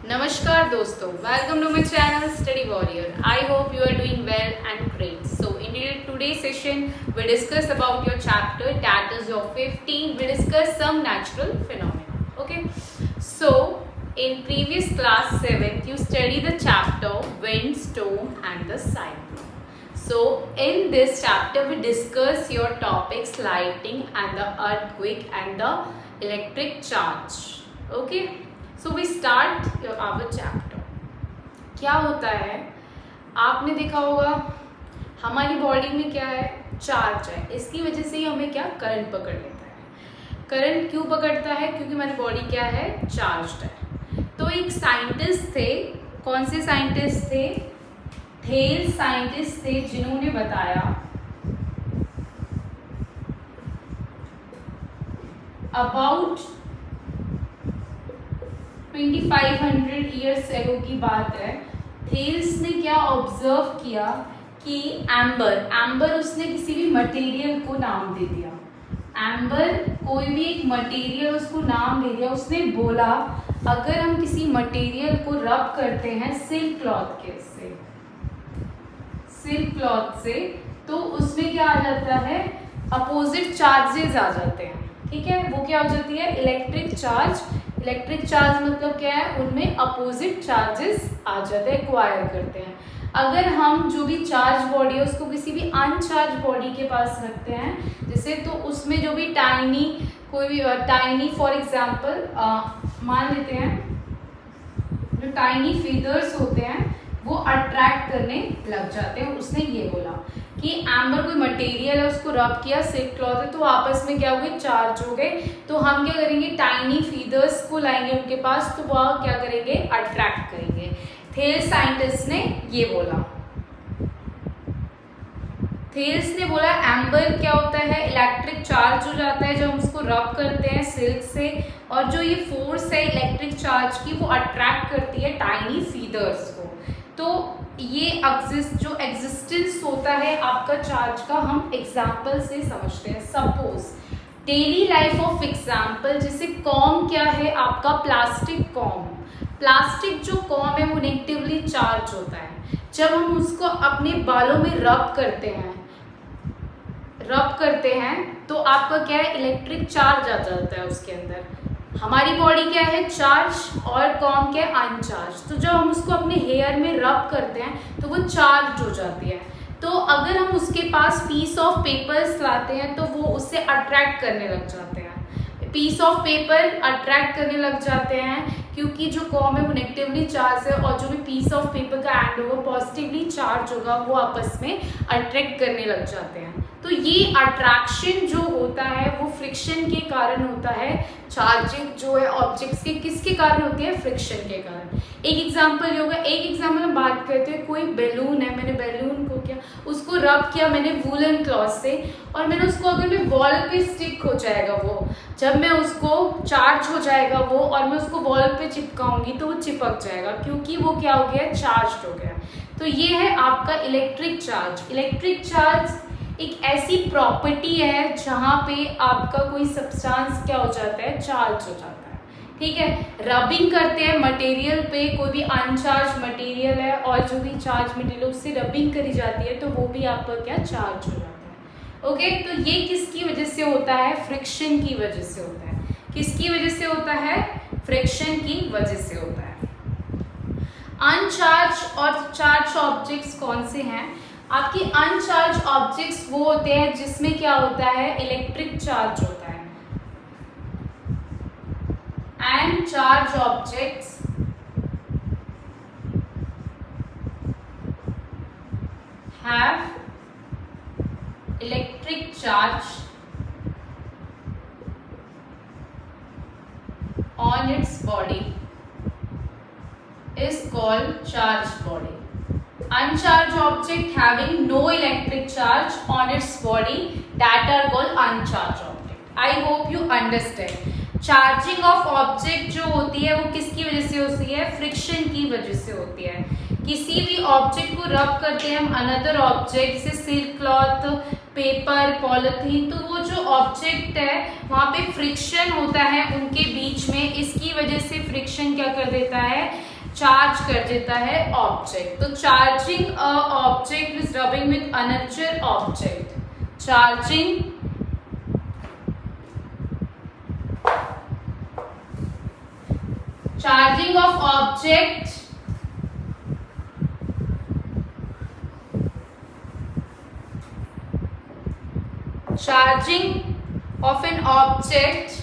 Namaskar dosto, welcome to my channel Study Warrior. I hope you are doing well and great. So in today's session we discuss about your chapter, that is your 15. We discuss some natural phenomena. Okay. So in previous class 7th you study the chapter wind, storm and the cyclone. So in this chapter we discuss your topics lighting and the earthquake and the electric charge. Okay. So we start our chapter. क्या होता है, आपने देखा होगा हमारी body में क्या है, चार्ज है. इसकी वजह से ही हमें क्या करंट पकड़ लेता है. करंट क्यों पकड़ता है? क्योंकि हमारी बॉडी क्या है, चार्ज्ड है. तो एक साइंटिस्ट थे, कौन से साइंटिस्ट थे? थेल्स साइंटिस्ट थे, जिन्होंने बताया अबाउट 2500 ईयर्स एगो की बात है. थेल्स ने क्या ऑब्जर्व किया कि एम्बर उसने किसी भी मटेरियल को नाम दे दिया. एम्बर कोई भी एक मटेरियल उसको नाम दे दिया. उसने बोला अगर हम किसी मटेरियल को रब करते हैं सिल्क क्लॉथ से तो उसमें क्या आ जाता है, अपोजिट चार्जेस आ जाते हैं. ठीक है, वो क्या हो जाती है, इलेक्ट्रिक चार्ज. इलेक्ट्रिक चार्ज मतलब क्या है, उनमें अपोजिट चार्जेस आ जाते हैं, एक्वायर करते हैं. अगर हम जो भी चार्ज बॉडी है उसको किसी भी अनचार्ज बॉडी के पास रखते हैं जैसे, तो उसमें जो भी टाइनी फॉर एग्जांपल मान लेते हैं, जो टाइनी फीदर्स होते हैं वो अट्रैक्ट करने लग जाते हैं. उसने ये बोला कि एम्बर कोई मटेरियल है, उसको रब किया, सिल्क क्लॉथ है, तो आपस में क्या हो गए, चार्ज हो गए. तो हम क्या करेंगे, टाइनी फीदर्स को लाएंगे उनके पास, तो वह क्या करेंगे, अट्रैक्ट करेंगे. थेल्स साइंटिस्ट ने ये बोला. थेल्स ने बोला एम्बर क्या होता है, इलेक्ट्रिक चार्ज हो जाता है जब हम उसको रब करते हैं सिल्क से, और जो ये फोर्स है इलेक्ट्रिक चार्ज की वो अट्रैक्ट करती है टाइनी फीदर्स को. तो ये जो एग्जिस्टेंस होता है आपका चार्ज का, हम एग्जाम्पल से समझते हैं. Suppose daily life of example, जैसे कॉम क्या है आपका, प्लास्टिक कॉम. प्लास्टिक जो कॉम है वो नेगेटिवली चार्ज होता है. जब हम उसको अपने बालों में रब करते हैं तो आपका क्या है, इलेक्ट्रिक चार्ज आ जाता है उसके अंदर. हमारी बॉडी क्या है, चार्ज, और कॉम क्या है, अनचार्ज. तो जब हम उसको अपने हेयर में रब करते हैं तो वो चार्ज हो जाती है. तो अगर हम उसके पास पीस ऑफ पेपर्स लाते हैं तो वो उससे अट्रैक्ट करने लग जाते हैं. पीस ऑफ पेपर अट्रैक्ट करने लग जाते हैं क्योंकि जो कॉम है वो नेगेटिवली चार्ज है, और जो भी पीस ऑफ पेपर का एंड होगा पॉजिटिवली चार्ज होगा, वो आपस में अट्रैक्ट करने लग जाते हैं. तो ये अट्रैक्शन जो होता है वो फ्रिक्शन के कारण होता है. चार्जिंग जो है ऑब्जेक्ट्स के किसके कारण होती है, फ्रिक्शन के कारण. एक एग्जांपल होगा, एक एग्जांपल हम बात करते हैं, कोई बैलून है, मैंने बैलून को क्या, उसको रब किया मैंने वूलन क्लॉथ से, और मैंने उसको अगर मैं वॉल पे स्टिक हो जाएगा वो, जब मैं उसको चार्ज हो जाएगा वो, और मैं उसको वॉल पे चिपकाऊंगी तो वो चिपक जाएगा क्योंकि वो क्या हो गया, चार्ज हो गया. तो ये है आपका इलेक्ट्रिक चार्ज. इलेक्ट्रिक चार्ज एक ऐसी प्रॉपर्टी है जहाँ पे आपका कोई सब्सटेंस क्या हो जाता है, चार्ज हो जाता है. ठीक है, रबिंग करते हैं मटेरियल पे, कोई भी अनचार्ज मटेरियल है और जो भी चार्ज मटेरियल उससे रबिंग करी जाती है तो वो भी आपका क्या, चार्ज हो जाता है. ओके, तो ये किसकी वजह से होता है, फ्रिक्शन की वजह से होता है. किसकी वजह से होता है, फ्रिक्शन की वजह से होता है. अनचार्ज और चार्ज ऑब्जेक्ट्स कौन से हैं आपकी? अनचार्ज ऑब्जेक्ट्स वो होते हैं जिसमें क्या होता है, इलेक्ट्रिक चार्ज होता है. And charge objects have electric charge on its body is called charged body. Uncharged object having no electric charge on its body, that are called uncharged object. I hope you understand. Charging of object जो होती है वो किसकी वजह से होती है, friction की वजह से होती है. किसी भी ऑब्जेक्ट को रब करते हैं हम अनदर ऑब्जेक्ट, जैसे सिल्क क्लॉथ, पेपर, पॉलिथीन, तो वो जो ऑब्जेक्ट है वहाँ पे फ्रिक्शन होता है उनके बीच में. इसकी वजह से फ्रिक्शन क्या कर देता है, चार्ज कर देता है ऑब्जेक्ट। तो charging a object is rubbing with another object, charging of object of an object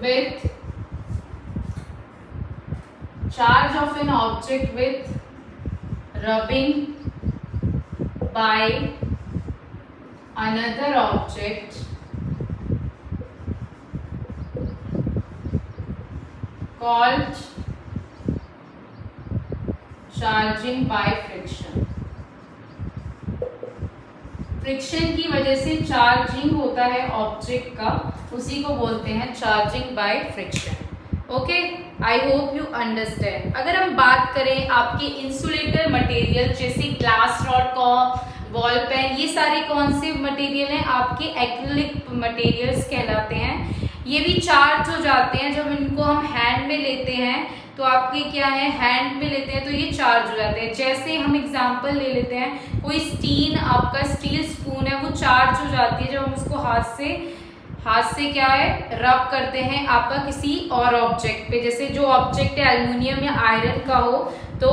with charge of an object with rubbing by another object called charging by friction। Friction की वजह से charging होता है object का, उसी को बोलते हैं charging by friction. Okay, I hope you understand. अगर हम बात करें आपके इंसुलेटर मटेरियल जैसे ग्लास रॉड का, बॉल पेन, ये सारे कौन से मटेरियल हैं? आपके एक्रिलिक मटेरियल्स कहलाते हैं। ये भी चार्ज हो जाते हैं जब इनको हम हैंड में लेते हैं, तो आपके क्या है, हैंड में लेते हैं तो ये चार्ज हो जाते हैं। जैसे हम एग्जांपल ले लेते हैं, कोई आपका स्टील स्पून है, वो चार्ज हो जाती है जब हम उसको हाथ से क्या है, रब करते हैं आपका किसी और ऑब्जेक्ट पे। जैसे जो ऑब्जेक्ट है एल्युमिनियम या आयरन का हो तो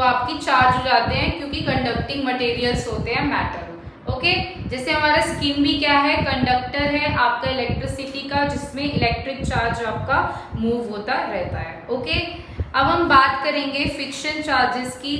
आपकी चार्ज हो जाते हैं, क्योंकि कंडक्टिंग मटेरियल्स होते हैं मेटल। ओके, जैसे हमारा स्किन भी क्या है, कंडक्टर है आपका इलेक्ट्रिसिटी का, जिसमें इलेक्ट्रिक चार्ज आपका मूव होता रहता है। ओके, अब हम बात करेंगे फ्रिक्शन चार्जेस की।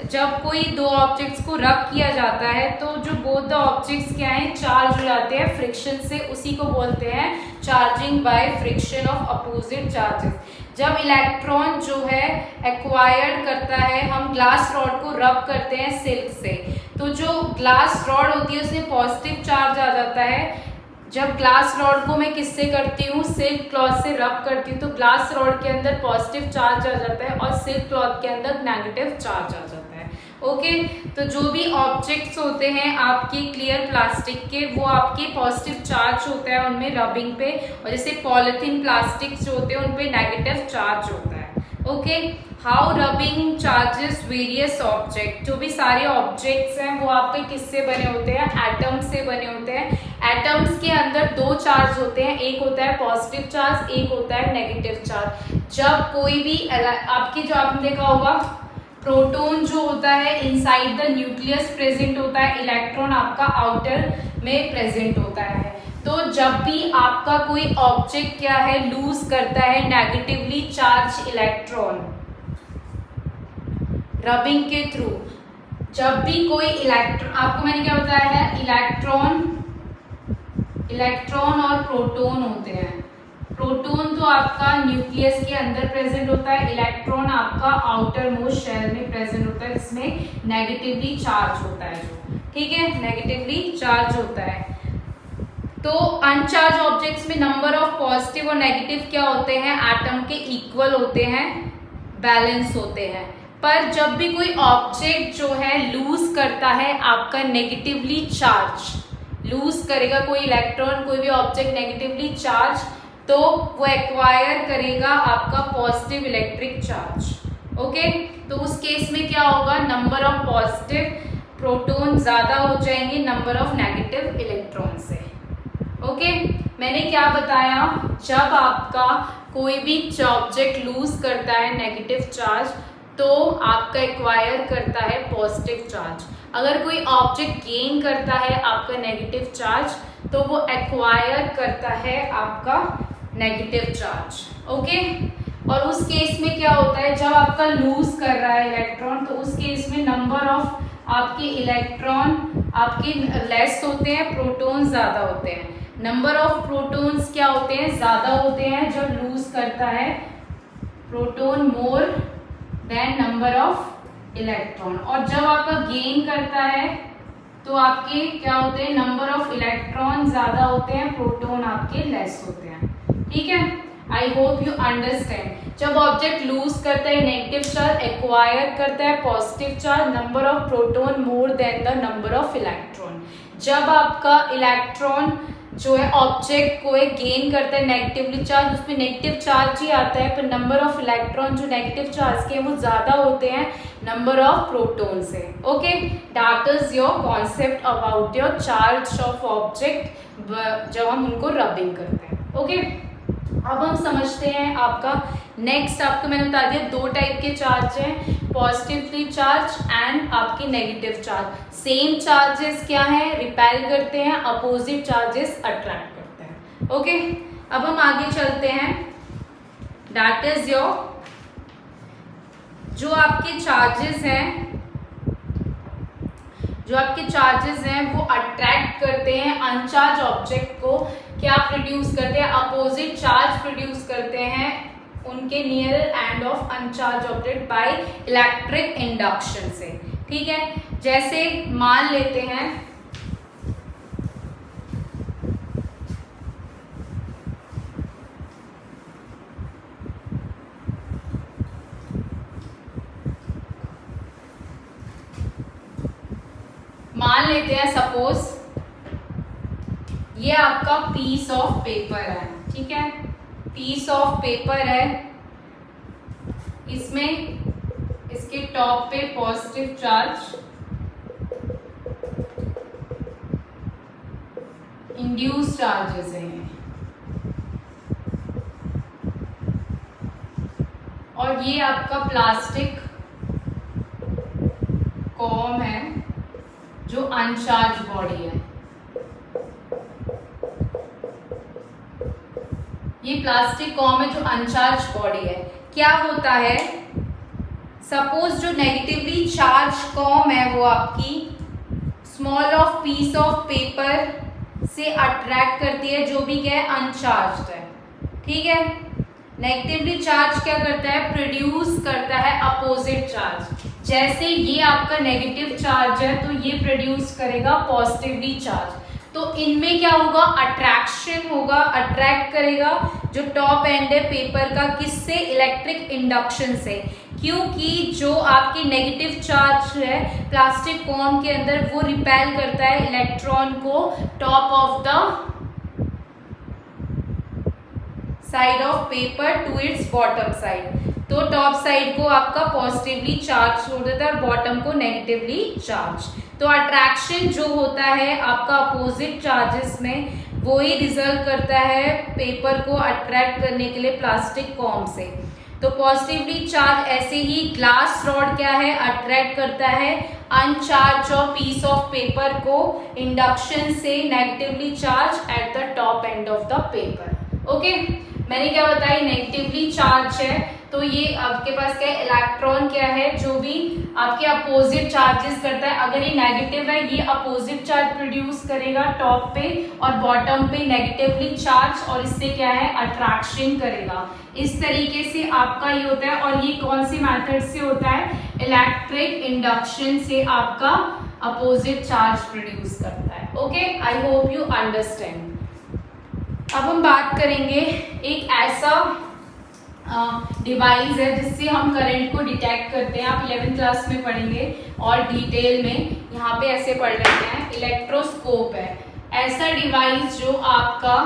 जब कोई दो ऑब्जेक्ट्स को रब किया जाता है तो जो बोथ द ऑब्जेक्ट्स क्या हैं, चार्ज हो जाते हैं फ्रिक्शन से, उसी को बोलते हैं charging by friction of opposite charges. जब इलेक्ट्रॉन जो है एक्वायर्ड करता है, हम ग्लास रॉड को रब करते हैं सिल्क से, तो जो ग्लास रॉड होती है उसमें पॉजिटिव चार्ज आ जाता है। जब ग्लास रॉड को मैं किससे करती हूँ, सिल्क क्लॉथ से रब करती हूँ, तो ग्लास रॉड के अंदर पॉजिटिव चार्ज आ जाता है और सिल्क क्लॉथ के अंदर नेगेटिव चार्ज आ जाता है। ओके, तो जो भी ऑब्जेक्ट्स होते हैं आपके क्लियर प्लास्टिक के, वो आपके पॉजिटिव चार्ज होता है उनमें रबिंग पे, और जैसे पॉलिथीन प्लास्टिक्स जो होते हैं उन पे नेगेटिव चार्ज होता है। Okay, how rubbing charges various object. जो भी सारे ऑब्जेक्ट्स हैं वो आपके किससे बने होते हैं, एटम से बने होते हैं। एटम्स के अंदर दो चार्ज होते हैं, एक होता है पॉजिटिव चार्ज, एक होता है नेगेटिव चार्ज। जब कोई भी आपके, जो आपने देखा होगा, प्रोटॉन जो होता है इनसाइड द न्यूक्लियस प्रेजेंट होता है, इलेक्ट्रॉन आपका आउटर में प्रेजेंट होता है। तो जब भी आपका कोई ऑब्जेक्ट क्या है, लूज करता है नेगेटिवली चार्ज इलेक्ट्रॉन रबिंग के थ्रू, जब भी कोई इलेक्ट्रॉन, आपको मैंने क्या बताया है, इलेक्ट्रॉन और प्रोटॉन होते हैं। प्रोटॉन तो आपका न्यूक्लियस के अंदर प्रेजेंट होता है, इलेक्ट्रॉन आपका आउटर मोस्ट शेल में प्रेजेंट होता है, जिसमें नेगेटिवली चार्ज होता है, जो ठीक है, नेगेटिवली चार्ज होता है। तो अनचार्ज ऑब्जेक्ट्स में नंबर ऑफ पॉजिटिव और नेगेटिव क्या होते हैं, एटम के इक्वल होते हैं, बैलेंस होते हैं। पर जब भी कोई ऑब्जेक्ट जो है लूज करता है आपका नेगेटिवली चार्ज, लूज करेगा कोई इलेक्ट्रॉन, कोई भी ऑब्जेक्ट नेगेटिवली चार्ज, तो वो एक्वायर करेगा आपका पॉजिटिव इलेक्ट्रिक चार्ज। ओके, तो उस केस में क्या होगा, नंबर ऑफ पॉजिटिव प्रोटॉन ज्यादा हो जाएंगे नंबर ऑफ नेगेटिव इलेक्ट्रॉन से। ओके, मैंने क्या बताया, जब आपका कोई भी ऑब्जेक्ट लूज करता है नेगेटिव चार्ज, तो आपका एक्वायर करता है पॉजिटिव चार्ज। अगर कोई ऑब्जेक्ट गेन करता है आपका नेगेटिव चार्ज, तो वो एक्वायर करता है आपका नेगेटिव चार्ज। ओके, और उस केस में क्या होता है, जब आपका लूज कर रहा है इलेक्ट्रॉन, तो उस केस में नंबर ऑफ आपके इलेक्ट्रॉन आपके लेस होते हैं, प्रोटॉन ज्यादा होते हैं। नंबर ऑफ प्रोटॉन्स क्या होते हैं, ज्यादा होते हैं जब लूज करता है proton more than number of electron, और जब आपका गेन करता है तो आपके क्या होते हैं, नंबर ऑफ इलेक्ट्रॉन ज्यादा होते हैं, प्रोटॉन आपके लेस होते हैं। ठीक है, आई होप यू अंडरस्टैंड। जब ऑब्जेक्ट लूज करता है नेगेटिव चार्ज, एक्वायर करता है positive charge, number of proton more than the number of electron. जब आपका इलेक्ट्रॉन जो है ऑब्जेक्ट को गेन करता है नेगेटिवली चार्ज, उसमें नेगेटिव चार्ज ही आता है, पर नंबर ऑफ इलेक्ट्रॉन जो नेगेटिव चार्ज के वो ज्यादा होते हैं नंबर ऑफ प्रोटॉन से। Okay, that is your concept about your charge of object जब हम उनको रबिंग करते हैं। ओके, अब हम समझते हैं आपका नेक्स्ट, आपको मैंने बता दिया दो टाइप के चार्ज हैं, पॉजिटिवली चार्ज एंड आपके नेगेटिव चार्ज। सेम चार्जेस क्या है, रिपेल करते हैं, अपोजिट चार्जेस अट्रैक्ट करते हैं। ओके, अब हम आगे चलते हैं, दैट इज योर जो आपके चार्जेस हैं वो अट्रैक्ट करते हैं अनचार्ज ऑब्जेक्ट को, क्या प्रोड्यूस करते हैं, अपोजिट चार्ज प्रोड्यूस करते हैं उनके near end of अनचार्ज object by electric induction से। ठीक है, जैसे मान लेते हैं सपोज ये आपका पीस ऑफ पेपर है। ठीक है, पीस ऑफ पेपर है, इसमें इसके टॉप पे पॉजिटिव चार्ज इंड्यूस चार्जेस हैं, और ये आपका प्लास्टिक कॉम है जो अनचार्ज बॉडी है। ये प्लास्टिक कॉम है जो अनचार्ज बॉडी है। क्या होता है, सपोज जो नेगेटिवली चार्ज कॉम है वो आपकी small of peace of paper से अट्रैक्ट करती है जो भी क्या है, अनचार्ज है। ठीक है, नेगेटिवली चार्ज क्या करता है, प्रोड्यूस करता है अपोजिट चार्ज। जैसे ये आपका नेगेटिव चार्ज है तो ये प्रोड्यूस करेगा पॉजिटिवली चार्ज, तो इनमें क्या होगा, अट्रैक्शन होगा, अट्रैक्ट करेगा जो टॉप एंड है पेपर का, किससे, इलेक्ट्रिक इंडक्शन से। क्योंकि जो आपकी नेगेटिव चार्ज है प्लास्टिक कॉम के अंदर वो रिपेल करता है इलेक्ट्रॉन को top of the side of paper two it's bottom side. तो टॉप साइड को आपका पॉजिटिवली चार्ज हो जाता है और बॉटम को नेगेटिवली चार्ज। तो अट्रैक्शन जो होता है आपका अपोजिट चार्जेस में, वो ही रिजल्ट करता है पेपर को अट्रैक्ट करने के लिए प्लास्टिक कॉम से। तो पॉजिटिवली चार्ज ऐसे ही ग्लास रॉड क्या है, अट्रैक्ट करता है अनचार्ज ऑफ पीस ऑफ पेपर को इंडक्शन से negatively charge at the top end of the paper. Okay, मैंने क्या बताई, नेगेटिवली चार्ज है तो ये आपके पास क्या है, इलेक्ट्रॉन क्या है जो भी आपके अपोजिट चार्जेस करता है। अगर ये नेगेटिव है ये अपोजिट चार्ज प्रोड्यूस करेगा टॉप पे, और बॉटम पे नेगेटिवली चार्ज, और इससे क्या है, अट्रैक्शन करेगा। इस तरीके से आपका ये होता है, और ये कौन सी मेथड से होता है, इलेक्ट्रिक इंडक्शन से आपका अपोजिट चार्ज प्रोड्यूस करता है। Okay, I hope you understand. अब हम बात करेंगे एक ऐसा डिवाइस है जिससे हम करंट को डिटेक्ट करते हैं। आप 11th क्लास में पढ़ेंगे और डिटेल में, यहाँ पे ऐसे पढ़ लेते हैं, इलेक्ट्रोस्कोप है ऐसा डिवाइस जो आपका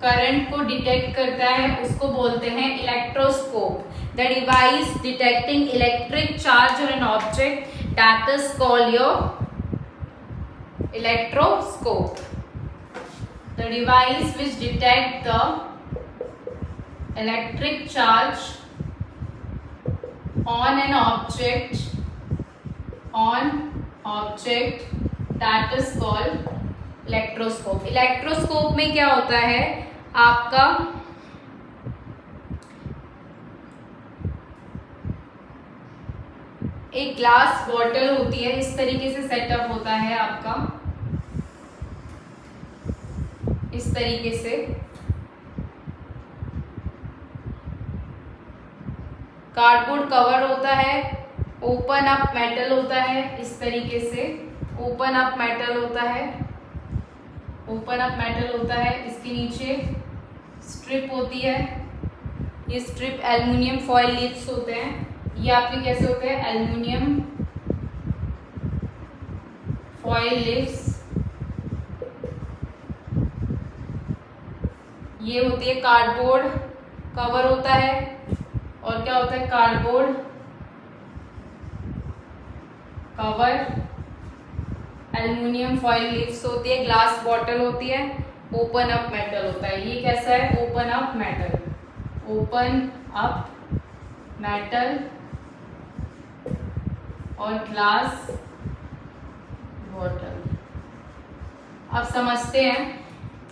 करंट को डिटेक्ट करता है, उसको बोलते हैं electroscope. The device detecting electric charge on an object, that is called your electroscope. The device which detect the electric charge on an object that is called electroscope. electroscope में क्या होता है, आपका एक ग्लास बॉटल होती है, इस तरीके से सेटअप होता है आपका, इस तरीके से कार्डबोर्ड कवर होता है, ओपन अप मेटल होता है इस तरीके से, ओपन अप मेटल होता है, ओपन अप मेटल होता है। इसके नीचे स्ट्रिप होती है, ये स्ट्रिप एल्युमिनियम फॉयल लीव्स होते हैं। ये आपके कैसे होते हैं, एल्युमिनियम फॉयल लीव्स। ये होती है कार्डबोर्ड कवर होता है, और क्या होता है, cardboard cover, aluminium foil leaves होती है, ग्लास बॉटल होती है, ओपन अप मेटल होता है। ये कैसा है, open up metal, open up metal और ग्लास बॉटल। अब समझते हैं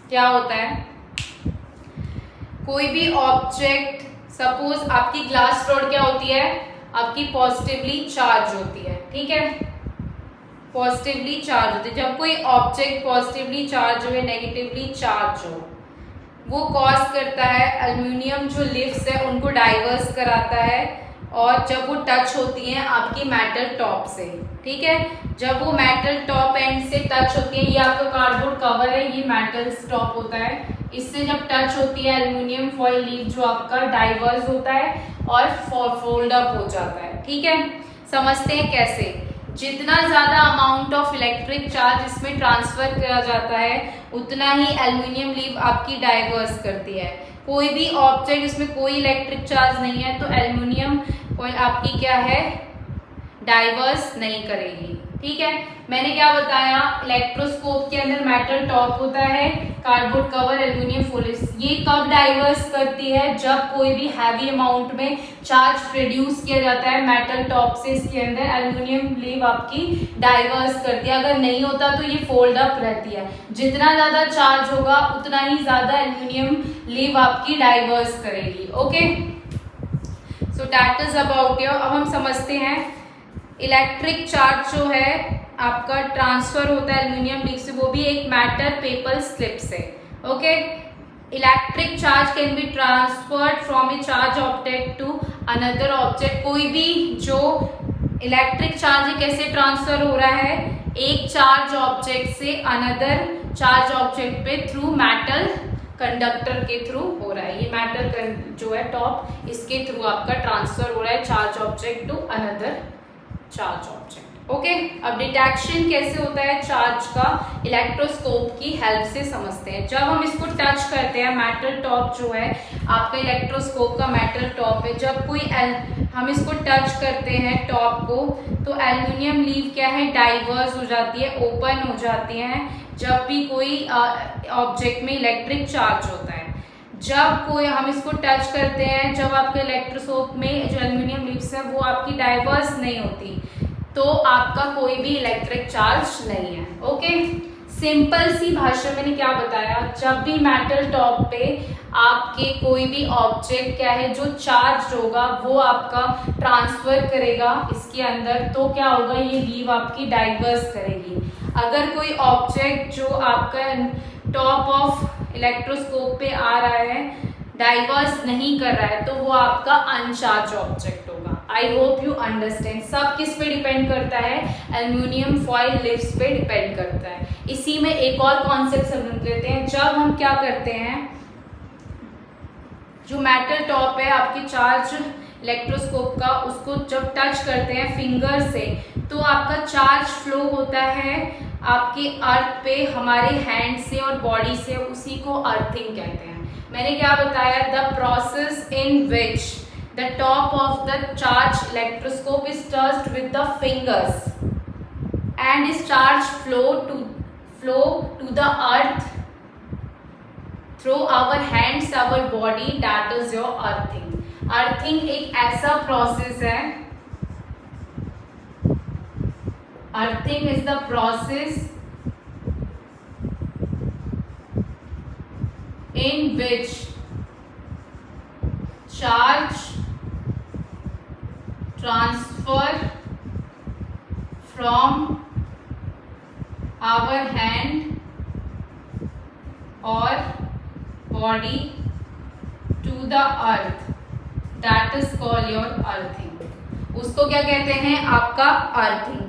क्या होता है। कोई भी ऑब्जेक्ट, सपोज आपकी ग्लास रॉड क्या होती है, आपकी पॉजिटिवली चार्ज होती है, ठीक है, पॉजिटिवली चार्ज होती है। जब कोई ऑब्जेक्ट पॉजिटिवली चार्ज हो या नेगेटिवली चार्ज हो, वो कॉज करता है एल्युमिनियम जो लीव्स है उनको डाइवर्स कराता है, और जब वो टच होती हैं आपकी मेटल टॉप से, ठीक है, जब वो मेटल टॉप एंड से टच होती है, ये आपका कार्डबोर्ड कवर है, ये मेटल टॉप होता है, इससे जब टच होती है एल्युमिनियम फॉयल लीव जो आपका डाइवर्स होता है और फोल्ड अप हो जाता है, ठीक है। समझते हैं कैसे। जितना ज़्यादा अमाउंट ऑफ इलेक्ट्रिक चार्ज इसमें ट्रांसफर किया जाता है उतना ही एल्युमिनियम लीव आपकी डाइवर्स करती है। कोई भी ऑब्जेक्ट इसमें कोई इलेक्ट्रिक चार्ज नहीं है तो एल्युमिनियम फॉयल आपकी क्या है, डाइवर्स नहीं करेगी, ठीक है। मैंने क्या बताया, इलेक्ट्रोस्कोप के अंदर मेटल टॉप होता है, कार्डबोर्ड कवर, एल्युमिनियम फॉयल। ये कब डाइवर्स करती है, जब कोई भी हैवी अमाउंट में चार्ज प्रोड्यूस किया जाता है मेटल टॉप से, इसके अंदर एल्युमिनियम लीव आपकी डाइवर्स करती है। अगर नहीं होता तो ये फोल्ड अप रहती है। जितना ज्यादा चार्ज होगा उतना ही ज्यादा एल्युमिनियम लीव आपकी डाइवर्स करेगी। Okay, so that is about your. अब हम समझते हैं इलेक्ट्रिक चार्ज जो है आपका ट्रांसफर होता है एल्युमिनियम लीव से, वो भी एक मैटर पेपर स्लिप से। Okay, electric charge can be transferred from a charge object to another object. कोई भी जो इलेक्ट्रिक चार्ज कैसे ट्रांसफर हो रहा है, एक चार्ज ऑब्जेक्ट से अनदर चार्ज ऑब्जेक्ट पे थ्रू मेटल कंडक्टर के थ्रू हो रहा है। ये मेटल जो है टॉप, इसके थ्रू आपका ट्रांसफर हो रहा है charge object to another charge object. Okay, अब डिटेक्शन कैसे होता है चार्ज का, इलेक्ट्रोस्कोप की हेल्प से समझते हैं। जब हम इसको टच करते हैं, मेटल टॉप जो है आपका इलेक्ट्रोस्कोप का मेटल टॉप है, जब कोई हम इसको टच करते हैं टॉप को, तो एल्युमिनियम लीव क्या है, डाइवर्स हो जाती है, ओपन हो जाती है जब भी कोई ऑब्जेक्ट में इलेक्ट्रिक चार्ज होता है। जब कोई हम इसको टच करते हैं, जब आपके इलेक्ट्रोस्कोप में जो एल्युमिनियम लीव्स है वो आपकी डाइवर्स नहीं होती, तो आपका कोई भी इलेक्ट्रिक चार्ज नहीं है। ओके, सिंपल सी भाषा मैंने क्या बताया, जब भी मेटल टॉप पे आपके कोई भी ऑब्जेक्ट क्या है जो चार्ज होगा वो आपका ट्रांसफर करेगा इसके अंदर, तो क्या होगा, ये लीव आपकी डाइवर्स करेगी। अगर कोई ऑब्जेक्ट जो आपका टॉप ऑफ इलेक्ट्रोस्कोप पे आ रहा है डाइवर्स नहीं कर रहा है, तो वो आपका अनचार्ज ऑब्जेक्ट होगा। आई होप यू अंडरस्टैंड। सब किस पे डिपेंड करता है, एल्युमिनियम फॉयल लीव्स पे डिपेंड करता है। इसी में एक और कॉन्सेप्ट समझ लेते हैं। जब हम क्या करते हैं, जो मेटल टॉप है आपकी चार्ज इलेक्ट्रोस्कोप का, उसको जब टच करते हैं फिंगर से, तो आपका चार्ज फ्लो होता है आपके अर्थ पे हमारे हैंड से और बॉडी से, उसी को अर्थिंग कहते हैं। मैंने क्या बताया, the process in which the top of the charge electroscope is touched with the fingers and is charge flow to the earth through our hands, our body, that is your earthing. Earthing एक ऐसा process है, earthing is the process in which charge transfer from our hand or body to the earth, that is called your earthing। उसको क्या कहते हैं, आपका earthing.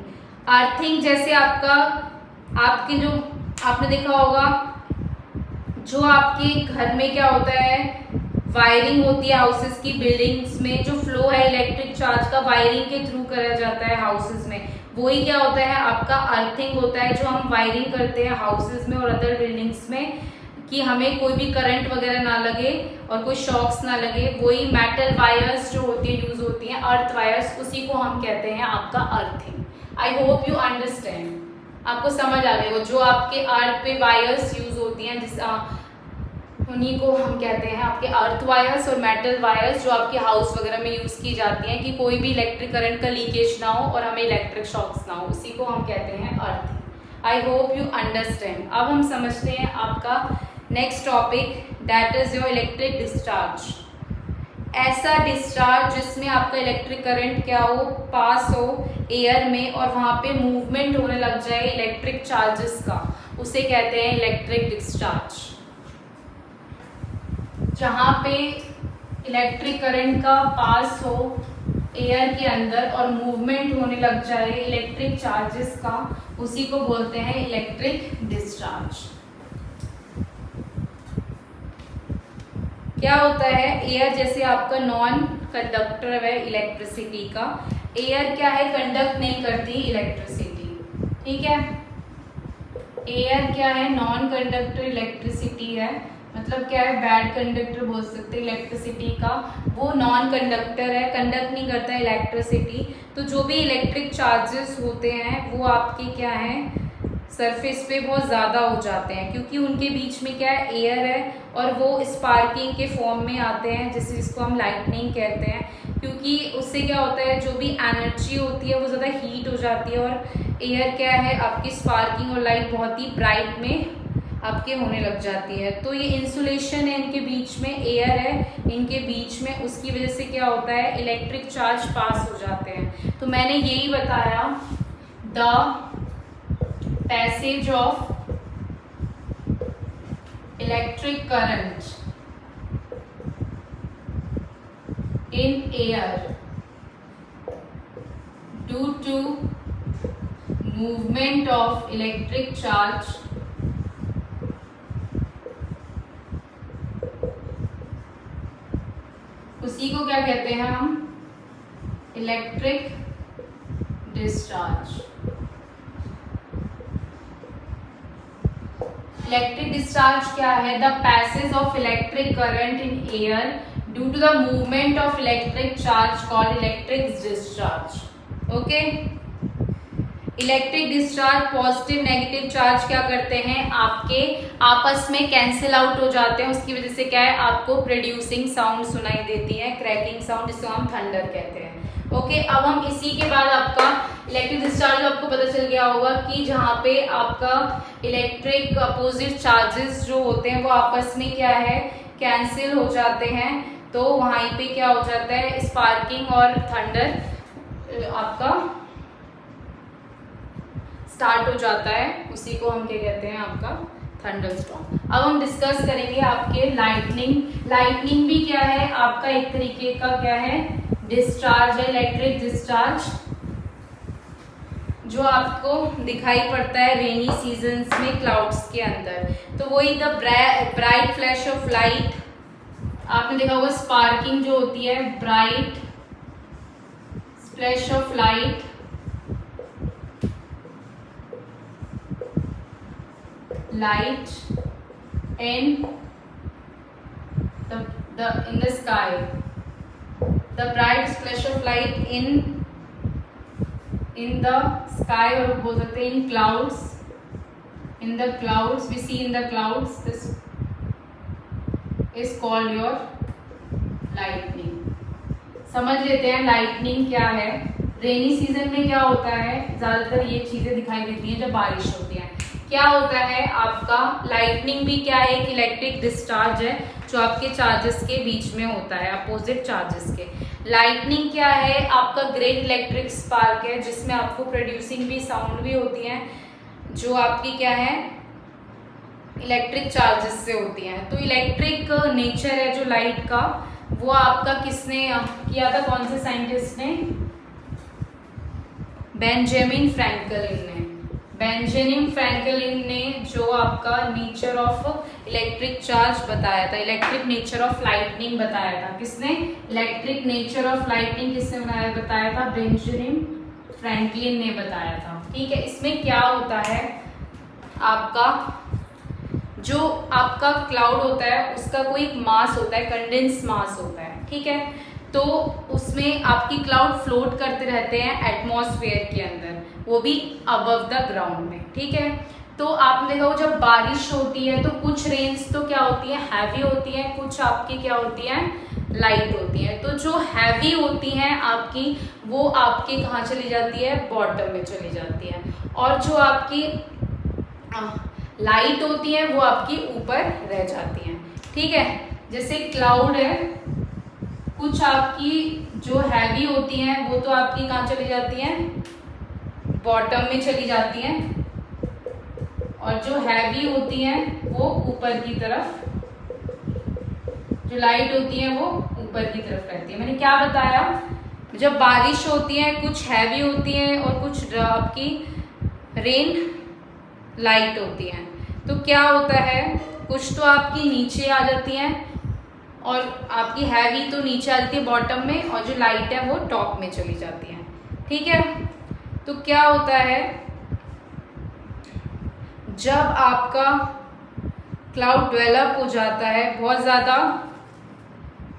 Earthing जैसे आपके जो आपने देखा होगा, जो आपके घर में क्या होता है, वायरिंग होती है हाउसेस की, बिल्डिंग्स में जो फ्लो है इलेक्ट्रिक चार्ज का वायरिंग के थ्रू करा जाता है हाउसेस में, वही क्या होता है, आपका अर्थिंग होता है। जो हम वायरिंग करते हैं हाउसेस में और अदर बिल्डिंग्स में कि हमें कोई भी करंट वगैरह ना लगे और कोई शॉक्स ना लगे, वही मेटल वायर्स जो होती है यूज होती हैं, अर्थ वायर्स, उसी को हम कहते हैं आपका earthing. I hope you understand, आपको समझ आ गई। वो जो आपके अर्थ पे वायर्स यूज होती हैं उन्हीं को हम कहते हैं आपके अर्थ वायर्स और मेटल वायर्स, जो आपके हाउस वगैरह में यूज की जाती हैं कि कोई भी इलेक्ट्रिक करंट का लीकेज ना हो और हमें इलेक्ट्रिक शॉक्स ना हो, उसी को हम कहते हैं earthing. I hope you understand. अब हम समझते हैं आपका next topic, that is your electric discharge. ऐसा डिस्चार्ज जिसमें आपका इलेक्ट्रिक करंट क्या हो, पास हो एयर में और वहाँ पे मूवमेंट होने लग जाए इलेक्ट्रिक चार्जेस का, उसे कहते हैं इलेक्ट्रिक डिस्चार्ज। जहाँ पे इलेक्ट्रिक करंट का पास हो एयर के अंदर और मूवमेंट होने लग जाए इलेक्ट्रिक चार्जेस का, उसी को बोलते हैं इलेक्ट्रिक डिस्चार्ज। क्या होता है, एयर जैसे आपका नॉन कंडक्टर है इलेक्ट्रिसिटी का, एयर क्या है, कंडक्ट नहीं करती इलेक्ट्रिसिटी, ठीक है। एयर क्या है, नॉन कंडक्टर इलेक्ट्रिसिटी है, मतलब क्या है, बैड कंडक्टर बोल सकते हैं इलेक्ट्रिसिटी का। वो नॉन कंडक्टर है, कंडक्ट नहीं करता है इलेक्ट्रिसिटी। तो जो भी इलेक्ट्रिक चार्जेस होते हैं वो आपके क्या है, सरफेस पे बहुत ज़्यादा हो जाते हैं, क्योंकि उनके बीच में क्या है, एयर है और वो स्पार्किंग के फॉर्म में आते हैं, जैसे जिसको हम लाइटनिंग कहते हैं। क्योंकि उससे क्या होता है, जो भी एनर्जी होती है वो ज़्यादा हीट हो जाती है और एयर क्या है, आपकी स्पार्किंग और लाइट बहुत ही ब्राइट में आपके होने लग जाती है। तो ये इंसुलेशन है इनके बीच में, एयर है इनके बीच में, उसकी वजह से क्या होता है, इलेक्ट्रिक चार्ज पास हो जाते हैं। तो मैंने यही बताया, the passage of electric current in air due to movement of electric charge उसी को क्या कहते हैं हम, इलेक्ट्रिक डिस्चार्ज। इलेक्ट्रिक डिस्चार्ज क्या है, the passage of electric current in air due to the movement of electric charge called electric discharge. Okay, electric discharge positive negative charge क्या करते हैं, आपके आपस में कैंसिल आउट हो जाते हैं। उसकी वजह से क्या है, आपको प्रोड्यूसिंग साउंड सुनाई देती है, क्रैकिंग साउंड, जिसको हम थंडर कहते हैं। ओके, अब हम इसी के बाद आपका इलेक्ट्रिक डिस्चार्ज आपको पता चल गया होगा कि जहाँ पे आपका इलेक्ट्रिक अपोजिट चार्जेस जो होते हैं वो आपस में क्या है, कैंसिल हो जाते हैं। तो वहीं पे क्या हो जाता है, स्पार्किंग और थंडर आपका स्टार्ट हो जाता है, उसी को हम क्या कहते हैं, आपका थंडरस्टॉर्म। अब हम डिस्कस करेंगे आपके लाइटनिंग। लाइटनिंग भी क्या है, आपका एक तरीके का क्या है, डिस्चार्ज है, इलेक्ट्रिक डिस्चार्ज, जो आपको दिखाई पड़ता है रेनी सीजन्स में क्लाउड्स के अंदर। तो वही the bright flash of light, आपने देखा होगा स्पार्किंग जो होती है, bright flash of light in the sky, the bright flash of light in the sky, और बोल सकते हैं in clouds, in the clouds we see in the clouds, this is called your lightning। समझ लेते हैं लाइटनिंग क्या है। Rainy season में क्या होता है, ज्यादातर ये चीजें दिखाई देती हैं जब बारिश होती है। क्या होता है आपका, लाइटनिंग भी क्या है, एक इलेक्ट्रिक डिस्चार्ज है जो आपके चार्जेस के बीच में होता है, अपोजिट चार्जेस के। लाइटनिंग क्या है, आपका ग्रेट इलेक्ट्रिक स्पार्क है, जिसमें आपको प्रोड्यूसिंग भी साउंड भी होती है, जो आपकी क्या है, इलेक्ट्रिक चार्जेस से होती हैं। तो इलेक्ट्रिक नेचर है जो लाइट का, वो आपका किसने किया था, कौन से साइंटिस्ट ने, बेंजामिन फ्रैंकलिन ने जो आपका नेचर ऑफ इलेक्ट्रिक चार्ज बताया था, इलेक्ट्रिक नेचर ऑफ लाइटनिंग बताया था। किसने? इलेक्ट्रिक नेचर ऑफ लाइटनिंग किसने बताया था? बेंजामिन फ्रैंकलिन ने बताया था। ठीक है, इसमें क्या होता है, आपका जो आपका क्लाउड होता है उसका कोई एक मास होता है, कंडेंस मास होता है। ठीक है, तो उसमें आपकी क्लाउड फ्लोट करते रहते हैं एटमॉस्फेयर के अंदर, वो भी अबव द ग्राउंड में। ठीक है, तो आपने देखा जब बारिश होती है तो कुछ रेन्स तो क्या होती है, हैवी होती है, कुछ आपकी क्या होती है, लाइट होती है। तो जो हैवी होती हैं आपकी, वो आपके कहाँ चली जाती है, बॉटम में चली जाती है, और जो आपकी लाइट होती है वो आपकी ऊपर रह जाती हैं। ठीक है, जैसे क्लाउड है, कुछ आपकी जो हैवी होती हैं वो तो आपकी कहाँ चली जाती हैं, बॉटम में चली जाती हैं, और जो हैवी होती हैं वो ऊपर की तरफ, जो लाइट होती है वो ऊपर की तरफ रहती है। मैंने क्या बताया, जब बारिश होती है कुछ हैवी होती है और कुछ आपकी रेन लाइट होती हैं, तो क्या होता है, कुछ तो आपकी नीचे आ जाती हैं और आपकी हैवी तो नीचे आ जाती है बॉटम में, और जो लाइट है वो टॉप में चली जाती है। ठीक है, तो क्या होता है, जब आपका क्लाउड डेवलप हो जाता है, बहुत ज़्यादा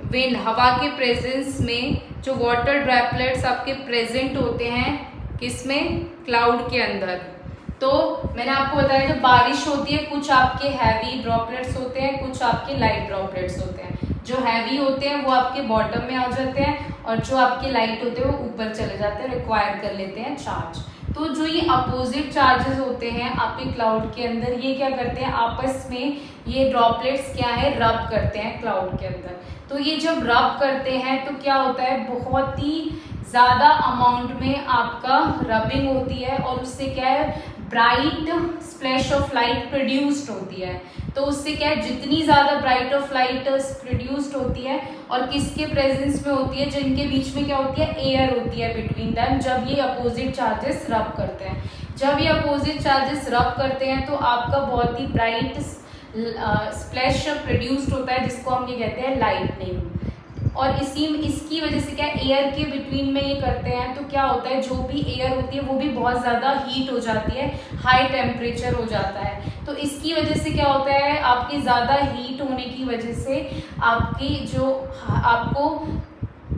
विंड, हवा के प्रेजेंस में जो वाटर ड्रॉपलेट्स आपके प्रेजेंट होते हैं, किसमें, क्लाउड के अंदर। तो मैंने आपको बताया जब बारिश होती है कुछ आपके हैवी ड्रॉपलेट्स होते हैं, कुछ आपके लाइट ड्रॉपलेट्स होते हैं। जो हैवी होते हैं वो आपके बॉटम में आ जाते हैं, और जो आपके लाइट होते हैं वो ऊपर चले जाते हैं, रिक्वायर कर लेते हैं चार्ज। तो जो ये अपोजिट चार्जेस होते हैं आपके क्लाउड के अंदर, ये क्या करते हैं, आपस में ये ड्रॉपलेट्स क्या है, रब करते हैं क्लाउड के अंदर। तो ये जब रब करते हैं तो क्या होता है, बहुत ही ज़्यादा अमाउंट में आपका रबिंग होती है, और उससे क्या है, bright splash of light produced होती है। तो उससे क्या है, जितनी ज़्यादा ब्राइट ऑफ लाइट प्रोड्यूस्ड होती है, और किसके प्रेजेंस में होती है, जिनके बीच में क्या होती है, एयर होती है बिटवीन देम, जब ये अपोजिट चार्जेस रब करते हैं। जब ये अपोजिट चार्जेस रब करते हैं तो आपका बहुत ही ब्राइट स्प्लैश प्रोड्यूस्ड होता है, जिसको हम ये कहते हैं लाइटनिंग। और इसकी वजह से क्या, एयर के बिटवीन में ये करते हैं, तो क्या होता है, जो भी एयर होती है वो भी बहुत ज़्यादा हीट हो जाती है, हाई टेम्परेचर हो जाता है। तो इसकी वजह से क्या होता है, आपकी ज़्यादा हीट होने की वजह से आपकी जो आपको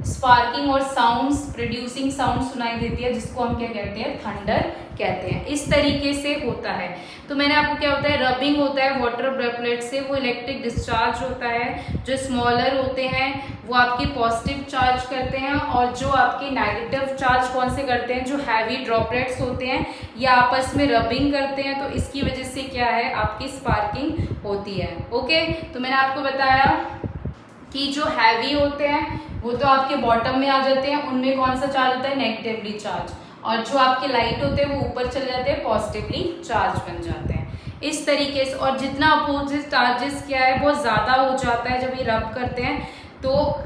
स्पार्किंग और साउंड्स, प्रोड्यूसिंग साउंड सुनाई देती है, जिसको हम क्या कहते हैं, थंडर कहते हैं। इस तरीके से होता है। तो मैंने आपको क्या होता है, रबिंग होता है वाटर ड्रॉपलेट से, वो इलेक्ट्रिक डिस्चार्ज होता है। जो स्मॉलर होते हैं वो आपके पॉजिटिव चार्ज करते हैं, और जो आपके नेगेटिव चार्ज कौन से करते हैं, जो हैवी ड्रॉपलेट्स होते हैं ये आपस में रबिंग करते हैं। तो इसकी वजह से क्या है, आपकी स्पार्किंग होती है। ओके, तो मैंने आपको बताया कि जो हैवी होते हैं वो तो आपके बॉटम में आ जाते हैं, उनमें कौन सा चार्ज होता है, नेगेटिवली चार्ज, और जो आपके लाइट होते हैं वो ऊपर चले जाते हैं, पॉजिटिवली चार्ज बन जाते हैं। इस तरीके से, और जितना अपोजिट चार्जेस क्या है बहुत ज़्यादा हो जाता है जब ये रब करते हैं, तो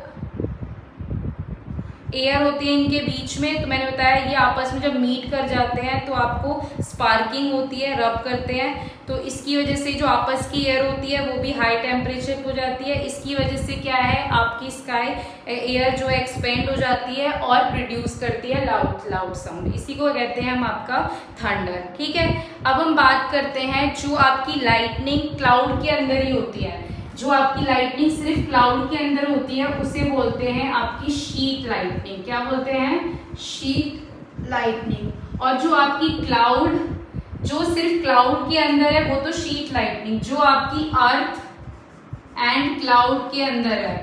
एयर होती है इनके बीच में, तो मैंने बताया ये आपस में जब मीट कर जाते हैं तो आपको स्पार्किंग होती है, रब करते हैं। तो इसकी वजह से जो आपस की एयर होती है वो भी हाई टेम्परेचर हो जाती है। इसकी वजह से क्या है, आपकी स्काई एयर जो है एक्सपेंड हो जाती है और प्रोड्यूस करती है लाउड साउंड। इसी को कहते हैं हम आपका थंडर। ठीक है, अब हम बात करते हैं जो आपकी लाइटनिंग क्लाउड के अंदर ही होती है। जो आपकी लाइटनिंग सिर्फ क्लाउड के अंदर होती है उसे बोलते हैं आपकी शीट लाइटनिंग। क्या बोलते हैं, शीट लाइटनिंग। और जो आपकी क्लाउड जो सिर्फ क्लाउड के अंदर है वो तो शीट लाइटनिंग। जो आपकी अर्थ एंड क्लाउड के अंदर है,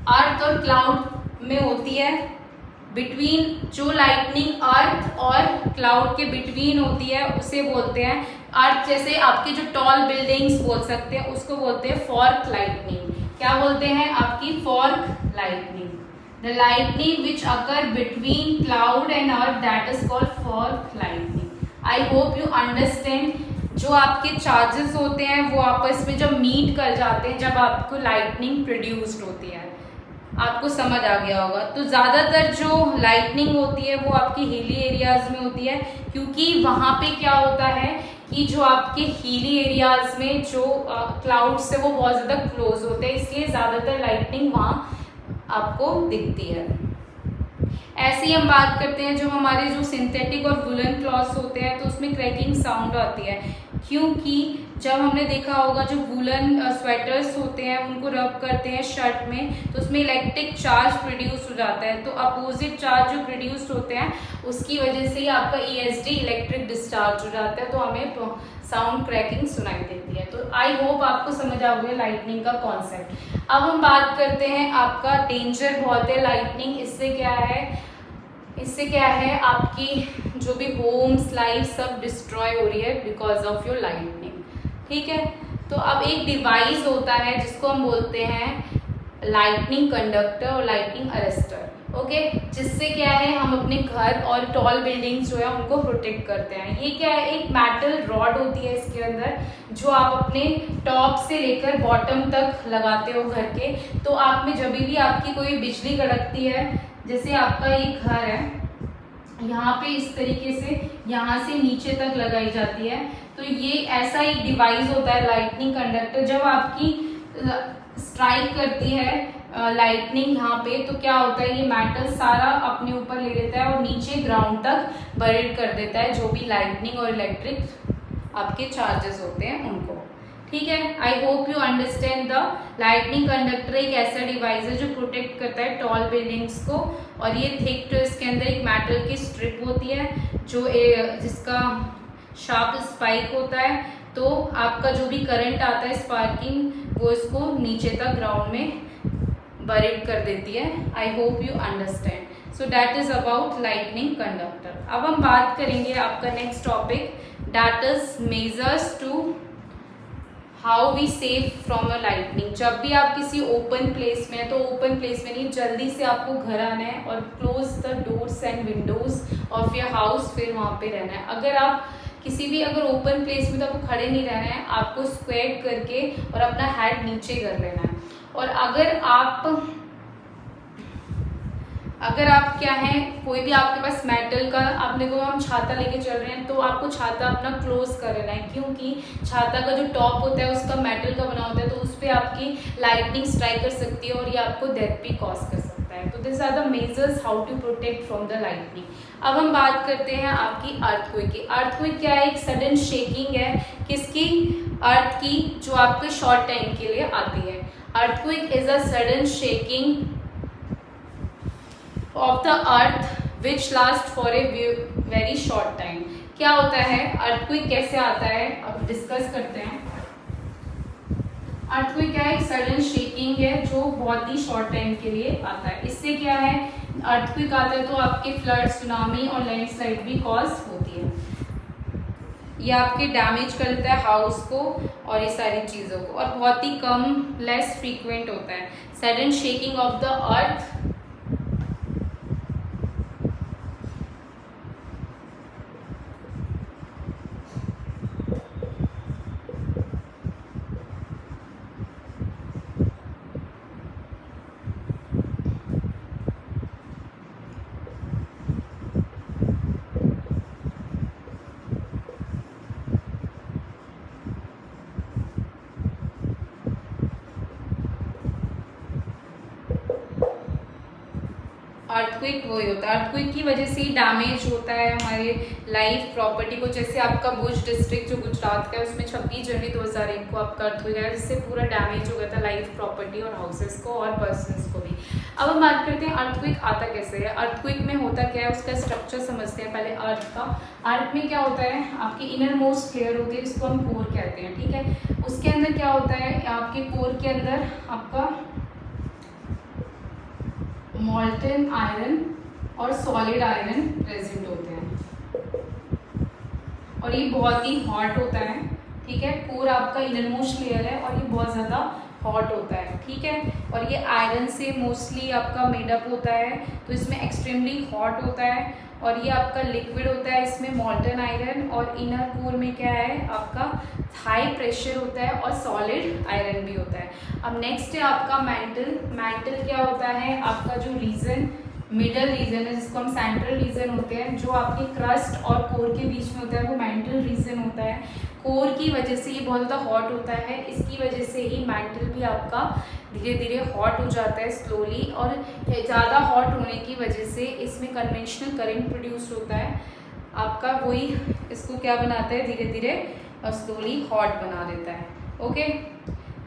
अर्थ और क्लाउड में होती है, बिटवीन जो लाइटनिंग अर्थ और क्लाउड के बिटवीन होती है उसे बोलते हैं अर्थ। जैसे आपके जो टॉल बिल्डिंग्स बोल सकते हैं उसको बोलते हैं फॉर्क लाइटनिंग। क्या बोलते हैं, आपकी fork lightning. The lightning which occur between cloud and earth, that is called fork lightning. I hope you understand. जो आपके चार्जेस होते हैं वो आपस में जब मीट कर जाते हैं, जब आपको लाइटनिंग प्रोड्यूस्ड होती है। आपको समझ आ गया होगा। तो ज़्यादातर जो लाइटनिंग होती है वो आपकी हिली एरियाज में होती है, क्योंकि वहाँ पे क्या होता है कि जो आपके हिली एरियाज में जो क्लाउड्स है वो बहुत ज़्यादा क्लोज होते हैं, इसलिए ज़्यादातर लाइटनिंग वहाँ आपको दिखती है। ऐसे ही हम बात करते हैं जो हमारे जो सिंथेटिक और वुलन क्लॉथ्स होते हैं, तो उसमें क्रैकिंग साउंड आती है, क्योंकि जब हमने देखा होगा जो वुलन स्वेटर्स होते हैं उनको रब करते हैं शर्ट में, तो उसमें इलेक्ट्रिक चार्ज प्रोड्यूस हो जाता है, तो अपोजिट चार्ज जो प्रोड्यूस होते हैं उसकी वजह से ही आपका ESD इलेक्ट्रिक डिस्चार्ज हो जाता है, तो हमें साउंड क्रैकिंग सुनाई देती है। तो आई होप आपको समझ आ गया लाइटनिंग का कॉन्सेप्ट। अब हम बात करते हैं आपका डेंजर बहुत है लाइटनिंग। इससे क्या है आपकी जो भी होम्स लाइफ सब डिस्ट्रॉय हो रही है बिकॉज ऑफ योर लाइटनिंग, ठीक है। तो अब एक डिवाइस होता है जिसको हम बोलते हैं लाइटनिंग कंडक्टर और लाइटनिंग अरेस्टर, ओके, जिससे क्या है हम अपने घर और टॉल बिल्डिंग्स जो है उनको प्रोटेक्ट करते हैं। ये क्या है, एक मेटल रॉड होती है इसके अंदर, जो आप अपने टॉप से लेकर बॉटम तक लगाते हो घर के। तो आप में जब भी आपकी कोई बिजली कड़कती है, जैसे आपका ये घर है, यहाँ पे इस तरीके से यहाँ से नीचे तक लगाई जाती है, तो ये ऐसा एक डिवाइस होता है लाइटनिंग कंडक्टर। जब आपकी स्ट्राइक करती है लाइटनिंग यहाँ पे, तो क्या होता है ये मेटल सारा अपने ऊपर ले लेता है और नीचे ग्राउंड तक बरीड कर देता है जो भी लाइटनिंग और इलेक्ट्रिक आपके चार्जेस होते हैं उनको, ठीक है। I hope you understand the lightning conductor एक ऐसा डिवाइस है जो प्रोटेक्ट करता है टॉल बिल्डिंग्स को। और ये थिक, तो इसके अंदर एक मेटल की स्ट्रिप होती है जो जिसका शार्प स्पाइक होता है, तो आपका जो भी करंट आता है स्पार्किंग, वो इसको नीचे तक ग्राउंड में बरीड कर देती है। I hope you understand. So that is about lightning conductor. अब हम बात करेंगे आपका next topic, that is measures to how we save from a lightning. जब भी आप किसी ओपन प्लेस में, तो ओपन प्लेस में नहीं, जल्दी से आपको घर आना है और close the doors and Windows of your house, फिर वहाँ पे रहना है। अगर आप किसी भी अगर ओपन प्लेस में, तो आपको खड़े नहीं रहना है, आपको स्क्वेट करके और अपना हेड नीचे कर लेना है। और अगर आप क्या है, कोई भी आपके पास मेटल का, आपने को हम छाता लेके चल रहे हैं, तो आपको छाता अपना क्लोज कर लेना है, क्योंकि छाता का जो टॉप होता है उसका मेटल का बना होता है, तो उस पर आपकी लाइटनिंग स्ट्राइक कर सकती है और ये आपको डेथ भी कॉज कर सकता है। तो this are the measures how to protect from the lightning. अब हम बात करते हैं आपकी अर्थक्वेक की। अर्थक्वेक क्या है, एक सडन शेकिंग है किसकी, अर्थ की, जो आपके शॉर्ट टाइम के लिए आती है। Earthquake is a sudden shaking of the earth which last for a very short time. क्या होता है अर्थक्वेक, कैसे आता है, अब डिस्कस करते हैं। अर्थक्वेक क्या है, एक सडन शेकिंग है जो बहुत ही शॉर्ट टाइम के लिए आता है। इससे क्या है, अर्थक्वेक आता है तो आपके फ्लड, सुनामी और लैंडस्लाइड भी कॉज होती है। ये आपके डैमेज कर देता है हाउस को और ये सारी चीज़ों को, और बहुत ही कम, लेस फ्रीक्वेंट होता है। Sudden shaking of the earth earthquake वही होता है, अर्थक्वेक की वजह से ही डैमेज होता है हमारे लाइफ प्रॉपर्टी को। जैसे आपका भुज डिस्ट्रिक्ट जो गुजरात का है, उसमें 26 जनवरी 2001 को आपका अर्थक्वेक आया, जिससे पूरा डैमेज हो गया था लाइफ प्रॉपर्टी और हाउसेस को और पर्सनस को भी। अब हम बात करते हैं अर्थक्वेक आता कैसे है। अर्थक्वेक में होता क्या है, उसका स्ट्रक्चर समझते हैं पहले अर्थ का। अर्थ में क्या होता है, आपकी इनर मोस्ट लेयर होती है जिसको हम कोर कहते हैं, ठीक है। उसके अंदर क्या होता है, आपके कोर के अंदर आपका मॉल्टन आयरन और सॉलिड आयरन प्रेजेंट होते हैं, और ये बहुत ही हॉट होता है, ठीक है। कोर आपका इनर मोस्ट लेयर है और ये बहुत ज़्यादा हॉट होता है, ठीक है। और ये आयरन से मोस्टली आपका मेडअप होता है, तो इसमें एक्सट्रीमली हॉट होता है और ये आपका लिक्विड होता है, इसमें मॉल्टन आयरन, और इनर कोर में क्या है आपका हाई प्रेशर होता है और सॉलिड आयरन भी होता है। अब नेक्स्ट है आपका मेंटल। मेंटल क्या होता है, आपका जो रीजन मिडल रीजन है जिसको हम सेंट्रल रीजन होते हैं, जो आपके क्रस्ट और कोर के बीच में होता है वो मेंटल रीजन होता है। कोर की वजह से ये बहुत ज़्यादा हॉट होता है, इसकी वजह से ही मेंटल भी आपका धीरे धीरे हॉट हो जाता है स्लोली, और ज़्यादा हॉट होने की वजह से इसमें कन्वेंशनल करंट प्रोड्यूस होता है आपका, वही इसको क्या बनाता है धीरे धीरे स्लोली हॉट बना देता है। ओके,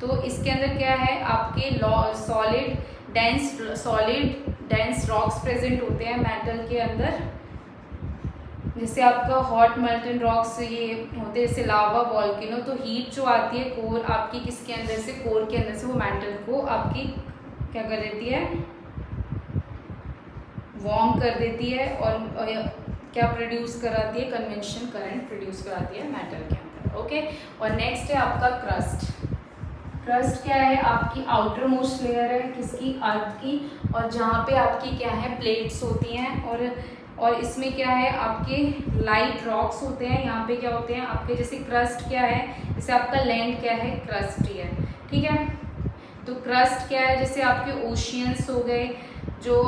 तो इसके अंदर क्या है आपके सॉलिड डेंस रॉक्स प्रेजेंट होते हैं मेटल के अंदर, जैसे आपका हॉट मॉल्टन रॉक्स ये होते हैं जैसे लावा वॉल्केनो। तो हीट जो आती है कोर आपकी किसके अंदर से, कोर के अंदर से, वो मेटल को आपकी क्या कर देती है, वार्म कर देती है, और क्या प्रोड्यूस कराती है, कन्वेंशन करंट प्रोड्यूस कराती है मेटल के अंदर। ओके, और नेक्स्ट है आपका क्रस्ट। क्रस्ट क्या है, आपकी आउटर मोस्ट लेयर है किसकी, अर्थ की, और जहाँ पे आपकी क्या है प्लेट्स होती हैं, और इसमें क्या है आपके लाइट रॉक्स होते हैं। यहाँ पे क्या होते हैं आपके, जैसे क्रस्ट क्या है, जैसे आपका लैंड क्या है, क्रस्ट ही है, ठीक है। तो क्रस्ट क्या है, जैसे आपके ओशियंस हो गए, जो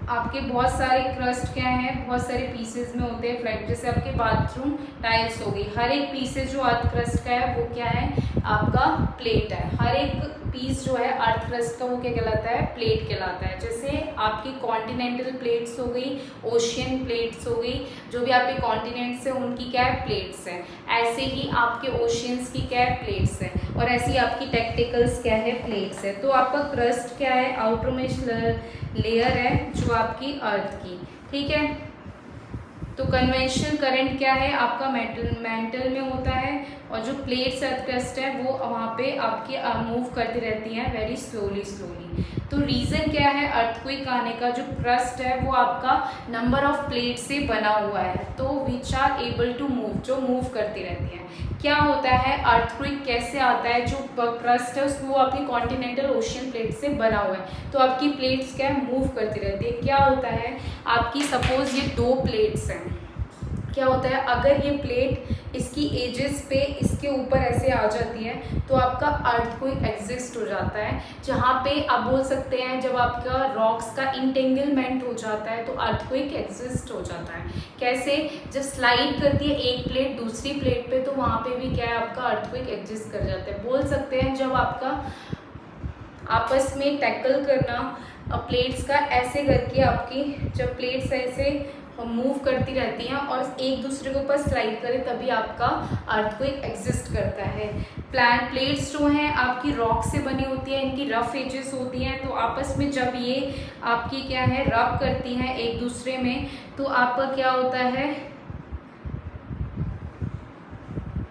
आपके बहुत सारे क्रस्ट क्या हैं, बहुत सारे पीसेस में होते हैं फ्लैट, जैसे आपके बाथरूम टाइल्स हो गई, हर एक पीसेस जो अर्थ क्रस्ट का है वो क्या है आपका प्लेट है। हर एक पीस जो है अर्थ क्रस्ट का वो क्या कहलाता है, प्लेट कहलाता है। जैसे आपकी कॉन्टिनेंटल प्लेट्स हो गई, ओशियन प्लेट्स हो गई, जो भी आपके कॉन्टिनेंट्स हैं उनकी क्या है प्लेट्स हैं, ऐसे ही आपके ओशियंस की क्या है प्लेट्स हैं, और ऐसी आपकी टेक्टिकल्स क्या है प्लेट्स है। तो आपका क्रस्ट क्या है, आउटर मोस्ट लेयर है जो आपकी अर्थ की, ठीक है। तो कन्वेंशनल करंट क्या है आपका मेंटल में होता है, और जो प्लेट्स अर्थ क्रस्ट है वो वहाँ पे आपकी मूव करती रहती हैं वेरी स्लोली। तो रीज़न क्या है अर्थक्वेक आने का, जो क्रस्ट है वो आपका नंबर ऑफ प्लेट से बना हुआ है, तो which are able to move, जो मूव करती रहती हैं। क्या होता है अर्थक्वेक कैसे आता है, जो क्रस्ट है उसको वो आपकी कॉन्टिनेंटल ओशियन प्लेट से बना हुआ है, तो आपकी प्लेट्स क्या है मूव करती रहती है। क्या होता है आपकी, सपोज ये दो प्लेट्स हैं, क्या होता है अगर ये प्लेट इसकी एजेस पे इसके ऊपर ऐसे आ जाती है तो आपका अर्थक्वेक एग्जिस्ट हो जाता है। जहाँ पे आप बोल सकते हैं जब आपका रॉक्स का इंटेंगलमेंट हो जाता है तो अर्थक्वेक एग्जिस्ट हो जाता है। कैसे, जब स्लाइड करती है एक प्लेट दूसरी प्लेट पे तो वहाँ पे भी क्या है आपका अर्थक्वेक एग्जिस्ट कर जाता है। बोल सकते हैं जब आपका आपस में टैकल करना प्लेट्स का ऐसे करके, आपकी जब प्लेट्स ऐसे मूव करती रहती हैं और एक दूसरे के ऊपर स्लाइड करें तभी आपका अर्थक्वेक एग्जिस्ट करता है। प्लेट्स जो हैं आपकी रॉक से बनी होती है, इनकी रफ एजेस होती हैं, तो आपस में जब ये आपकी क्या है रब करती हैं एक दूसरे में तो आपका क्या होता है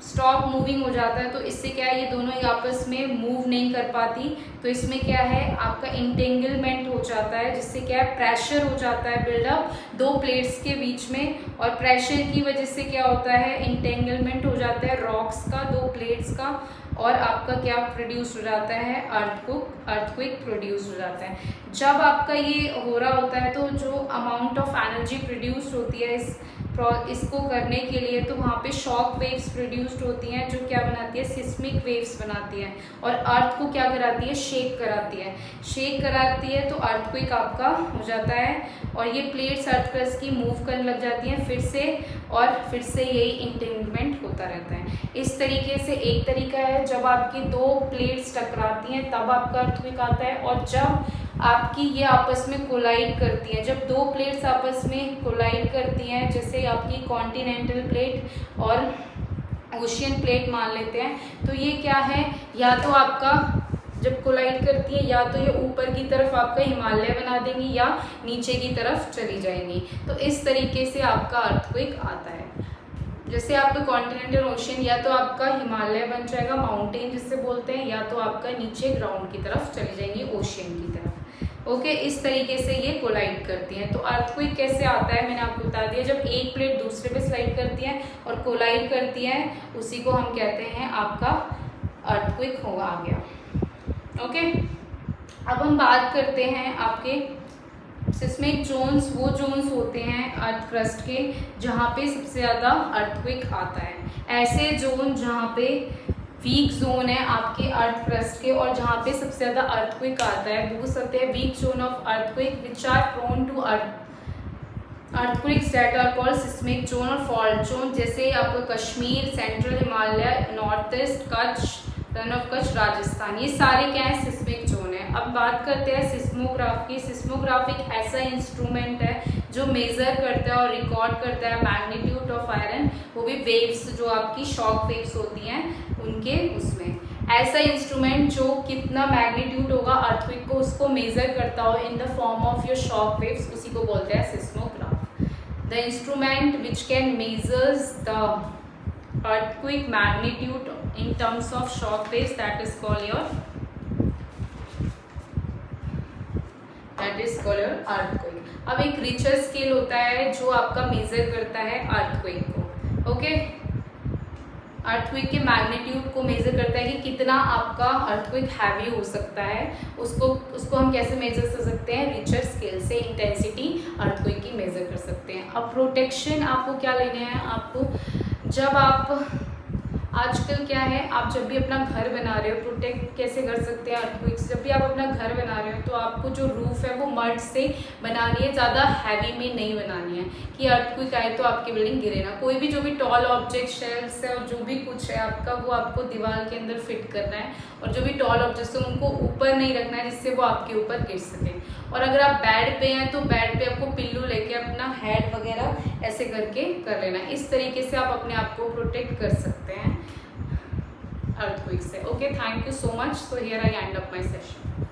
स्टॉप मूविंग हो जाता है। तो इससे क्या है ये दोनों ही आपस में मूव नहीं कर पाती, तो इसमें क्या है आपका इंटेंगलमेंट हो जाता है, जिससे क्या है प्रेशर हो जाता है बिल्डअप दो प्लेट्स के बीच में, और प्रेशर की वजह से क्या होता है इंटेंगलमेंट हो जाता है रॉक्स का दो प्लेट्स का, और आपका क्या प्रोड्यूस हो जाता है अर्थक्वेक प्रोड्यूस हो जाता है। जब आपका ये हो रहा होता है तो जो अमाउंट ऑफ एनर्जी प्रोड्यूस होती है इसको करने के लिए, तो वहाँ पे शॉक वेव्स प्रोड्यूस्ड होती हैं जो क्या बनाती है सिस्मिक वेव्स बनाती हैं, और अर्थ को क्या कराती है शेक कराती है, तो अर्थक्वेक आपका हो जाता है। और ये प्लेट्स अर्थ क्रस्ट की मूव करने लग जाती हैं फिर से यही इंटेंगलमेंट होता रहता है। इस तरीके से एक तरीका है जब आपकी दो प्लेट्स टकराती हैं तब आपका अर्थक्वेक आता है, और जब आपकी ये आपस में कोलाइड करती हैं, जब दो प्लेट्स आपस में कोलाइड करती हैं, जैसे आपकी कॉन्टिनेंटल प्लेट और ओशियन प्लेट मान लेते हैं, तो ये क्या है या तो आपका जब कोलाइड करती है या तो ये ऊपर की तरफ आपका हिमालय बना देंगी या नीचे की तरफ चली जाएंगी। तो इस तरीके से आपका अर्थक्वेक आता है। जैसे आपका कॉन्टिनेंटल ओशियन या तो आपका हिमालय बन जाएगा माउंटेन जिससे बोलते हैं, या तो आपका नीचे ग्राउंड की तरफ चली जाएंगी ओशियन की तरफ। ओके, इस तरीके से ये कोलाइड करती हैं। तो अर्थक्वेक कैसे आता है मैंने आपको बता दिया, जब एक प्लेट दूसरे पे स्लाइड करती है और कोलाइड करती है उसी को हम कहते हैं आपका अर्थक्वेक हो आ गया। ओके, अब हम बात करते हैं आपके सिस्मिक जोन्स वो जोन्स होते हैं अर्थ क्रस्ट के जहाँ पे सबसे ज़्यादा अर्थक्वेक आता है। ऐसे जोन जहाँ पे वीक जोन है आपके अर्थ क्रस्ट के और जहाँ पे सबसे ज़्यादा अर्थक्वेक आता है वो होते हैं weak zone of earthquake which are prone to earthquakes that are called seismic zone और फॉल्ट जोन। जैसे आपका Kashmir, central Himalaya, north east, Kutch, Rann of Kutch, Rajasthan, ये सारे क्या है सिस्मिक जोन है। अब बात करते हैं सिस्मोग्राफ की। सिस्मोग्राफ एक ऐसा इंस्ट्रूमेंट है जो मेजर करता है और रिकॉर्ड करता है मैग्नीट्यूड ऑफ आयरन, वो भी वेव्स जो आपकी शॉक वेव्स होती हैं उनके उसमें। ऐसा इंस्ट्रूमेंट जो कितना मैग्नीट्यूड होगा अर्थक्वेक को उसको मेजर करता हो in the form of your shock waves, उसी को बोलते हैं seismograph. The instrument which can measures the earthquake magnitude in terms of shock waves, that is called your earthquake। अब एक रिचर स्केल होता है जो आपका मेजर करता है अर्थक्वेक को। ओके, अर्थक्वेक के मैग्नीट्यूड को मेजर करता है कि कितना आपका अर्थक्वेक हैवी हो सकता है, उसको हम कैसे मेजर कर सकते हैं, रिचर स्केल से इंटेंसिटी अर्थक्वेक की मेजर कर सकते हैं। अब प्रोटेक्शन आपको क्या लेने हैं, आपको जब आप आजकल क्या है, आप जब भी अपना घर बना रहे हो प्रोटेक्ट कैसे कर सकते हैं अर्थक्वेक से। जब भी आप अपना घर बना रहे हो तो आपको जो रूफ है वो मड से बनानी है, ज़्यादा हैवी में नहीं बनानी है कि अर्थक्वेक आए तो आपकी बिल्डिंग गिरे ना। कोई भी जो भी टॉल ऑब्जेक्ट, शेल्फ्स है और जो भी कुछ है आपका वो आपको दीवार के अंदर फिट करना है और जो भी टॉल ऑब्जेक्ट्स है उनको ऊपर नहीं रखना है जिससे वो आपके ऊपर गिर सके। और अगर आप बेड पे हैं तो बेड पे आपको पिल्लू लेके अपना हेड वगैरह ऐसे करके कर लेना। इस तरीके से आप अपने आप को प्रोटेक्ट कर सकते हैं अर्थक्वेक से। Okay, thank you so much. So here I and up my session.